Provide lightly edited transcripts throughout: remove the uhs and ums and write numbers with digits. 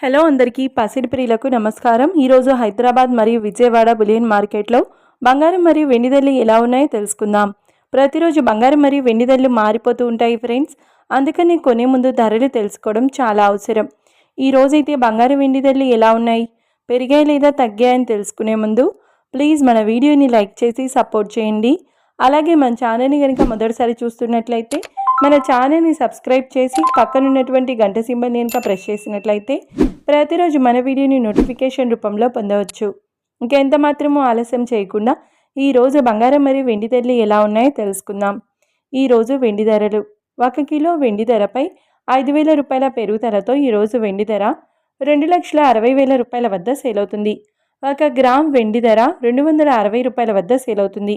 Hello అందరికీ పసిడి ప్రియులకు నమస్కారం. ఈరోజు హైదరాబాద్ మరియు విజయవాడ బులియన్ మార్కెట్లో బంగారం మరియు వెండి ధరలు ఎలా ఉన్నాయో తెలుసుకుందాం. ప్రతిరోజు బంగారం మరియు వెండి ధరలు మారిపోతూ ఉంటాయి ఫ్రెండ్స్. అందుకని కొనే ముందు ధరలు తెలుసుకోవడం చాలా అవసరం. ఈ రోజైతే బంగారం వెండి ధరలు ఎలా ఉన్నాయి, పెరిగాయి లేదా తగ్గాయని తెలుసుకునే ముందు ప్లీజ్ మన వీడియోని లైక్ చేసి సపోర్ట్ చేయండి. అలాగే మన ఛానల్ని కనుక మొదటిసారి చూస్తున్నట్లయితే మన ఛానల్ని సబ్స్క్రైబ్ చేసి పక్కనున్నటువంటి గంట సింబల్ని కనుక ప్రెస్ చేసినట్లయితే ప్రతిరోజు మన వీడియోని నోటిఫికేషన్ రూపంలో పొందవచ్చు. ఇంకెంత మాత్రమూ ఆలస్యం చేయకుండా ఈరోజు బంగారం మరియు వెండి ధరలు ఎలా ఉన్నాయో తెలుసుకుందాం. ఈరోజు వెండి ధరలు 1 కిలో వెండి ధరపై 5,000 రూపాయల పెరుగుదలతో ఈరోజు వెండి ధర 2,60,000 రూపాయల వద్ద సేల్ అవుతుంది. 1 గ్రామ్ వెండి ధర 260 రూపాయల వద్ద సేల్ అవుతుంది.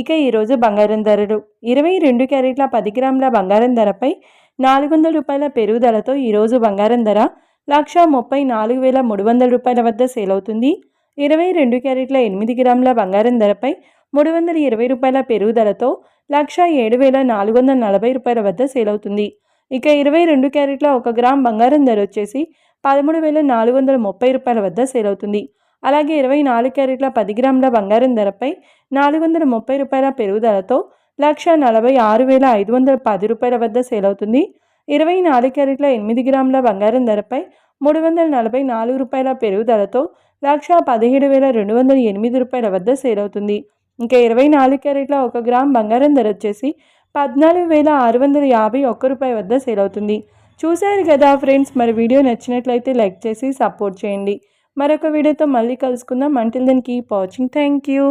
ఇక ఈరోజు బంగారం ధరలు 22 క్యారెట్ల 10 గ్రాముల బంగారం ధరపై 400 రూపాయల పెరుగుదలతో ఈరోజు బంగారం ధర 1,34,300 రూపాయల వద్ద సేల్ అవుతుంది. 22 క్యారెట్ల 8 గ్రాముల బంగారం ధరపై 320 రూపాయల పెరుగుదలతో 1,07,440 రూపాయల వద్ద సేల్ అవుతుంది. ఇక 22 క్యారెట్ల 1 గ్రామ్ బంగారం ధర వచ్చేసి 13,430 రూపాయల వద్ద సేల్ అవుతుంది. అలాగే 24 క్యారెట్ల 10 గ్రాముల బంగారం ధరపై 430 రూపాయల పెరుగుదలతో 1,46,510 రూపాయల వద్ద సేల్ అవుతుంది. 24 క్యారెట్ల 8 గ్రాముల బంగారం ధరపై 344 రూపాయల పెరుగుదలతో 1,17,208 రూపాయల వద్ద సేల్ అవుతుంది. ఇంకా 24 క్యారెట్ల 1 గ్రామ్ బంగారం ధర వచ్చేసి 14,651 రూపాయల వద్ద సేల్ అవుతుంది. చూశారు కదా ఫ్రెండ్స్, మరి వీడియో నచ్చినట్లయితే లైక్ చేసి సపోర్ట్ చేయండి. మరొక వీడియోతో మళ్ళీ కలుసుకుందాం. Until then keep watching. Thank you.